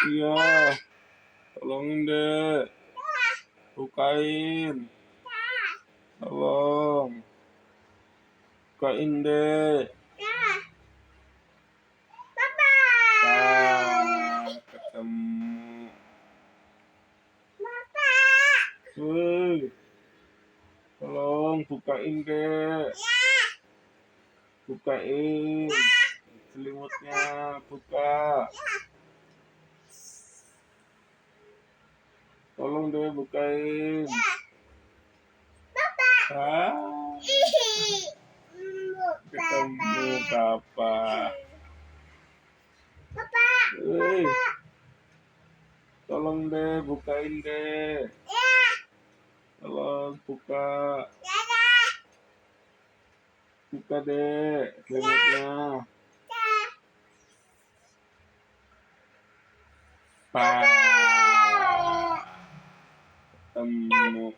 Iya, tolongin deh. Bukain. Tolong. Bukain deh. Ketemu. Woi, tolong bukain deh. Bukain. Selimutnya buka. Tolong deh bukain. Ketemu papa. Hei, tolong deh bukain deh. Tolong buka. Buka deh selimutnya. Ketemu.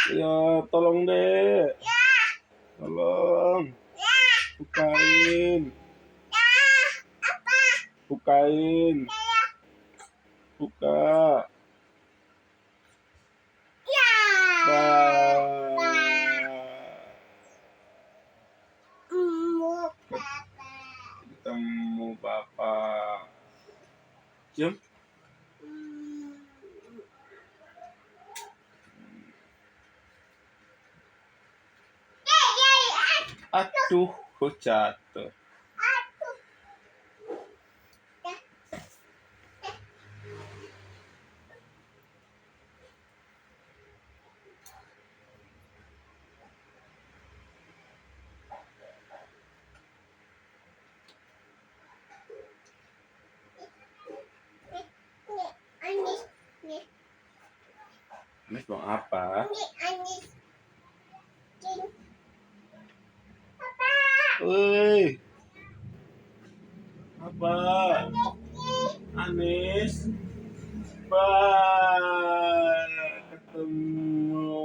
Ya, tolong deh. Tolong. Bukain. Bukain. Buka. Ketemu papa. Jom. Aduh, kok jatuh. Ini mau apa? Woi, apa? Anis, ketemu.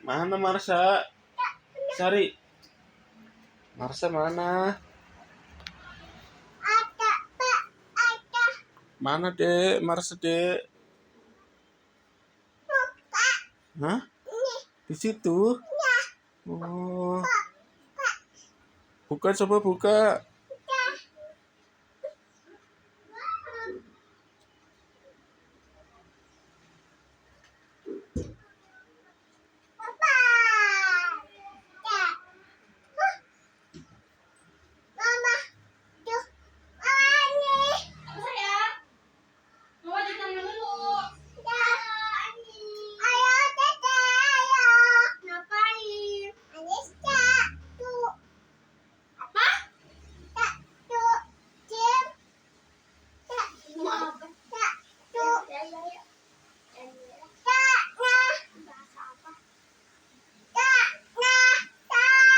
Mana Marsha? Sari. Marsha mana? Mana dek? Marsha dek? Hah? Di situ? Oh. Buka, coba buka.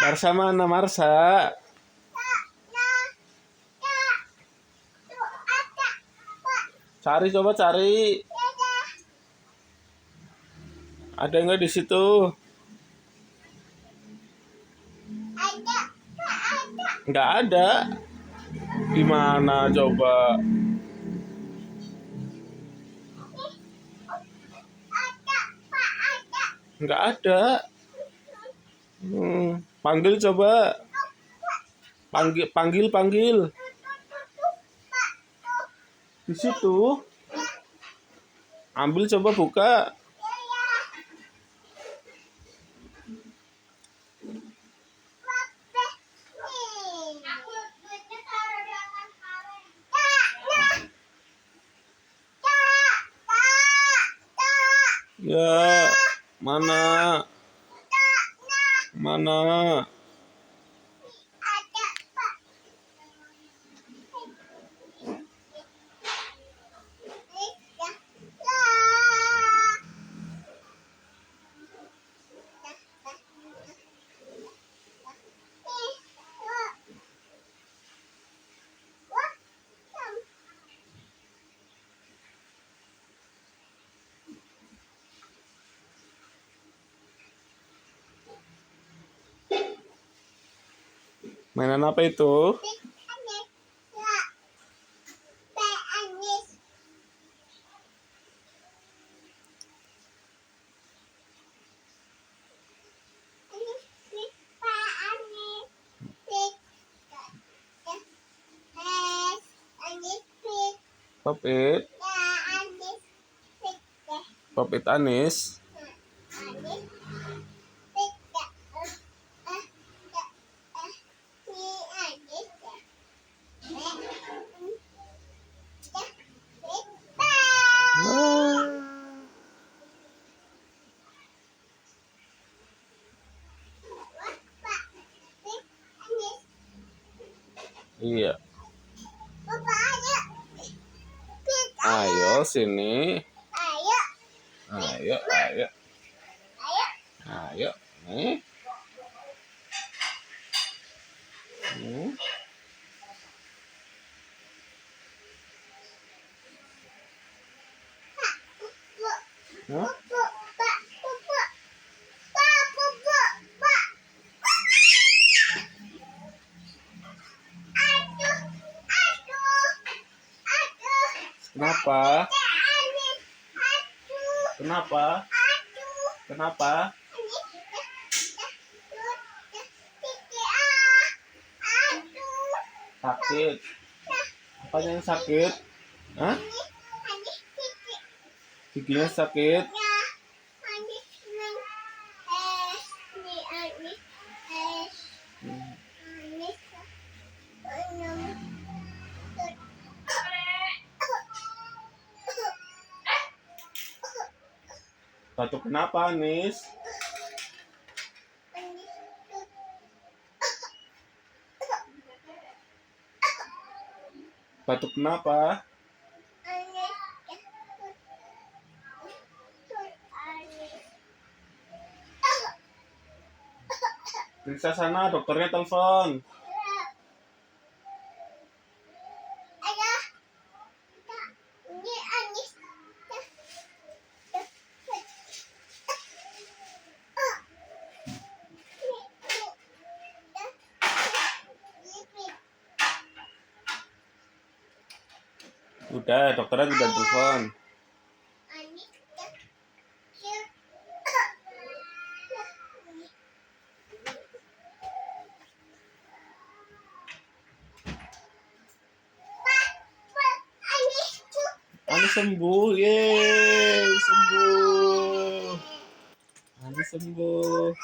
Marsha mana Marsha? Cari, coba cari. Ada nggak di situ? Nggak ada. Di mana coba? Nggak ada. Panggil coba. Panggil. Di situ. Ambil coba buka. Ya, mana? Mana? Mainan apa itu? Popit. Popit Anis. Iya. Ayo sini. Ayo. Ayo. Nih. Hah? Kenapa? Kenapa? Kenapa? Sakit. Apanya yang sakit? Hah? Giginya sakit? Batuk kenapa, Anis? Batuk kenapa? Periksa sana, dokternya telepon. Udah, dokternya udah telepon. Anis sembuh, yeay, sembuh. Anis sembuh.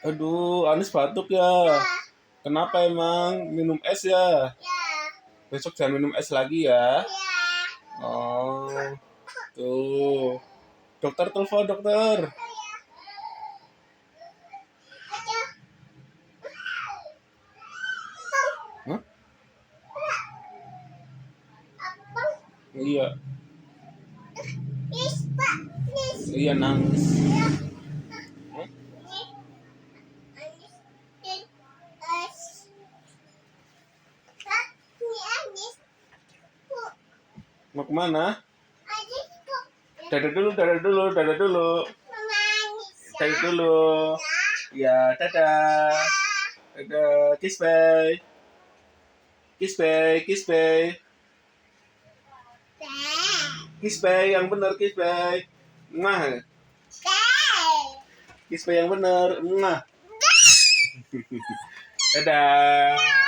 Aduh, Anis batuk ya. Kenapa emang? Minum es ya? Besok jangan minum es lagi ya. Oh, tuh. Dokter telepon, dokter. Hah? Iya. Iya, nangis. Hah? Mau kemana? Dadah dulu, dadah dulu, dadah dulu. Dadah dulu. Ya, dadah. Dadah, kiss bye. Kiss bye, kiss bye. Kiss bye yang benar, kiss bye. Mwah. Kiss bye yang benar. Mwah. Dadah.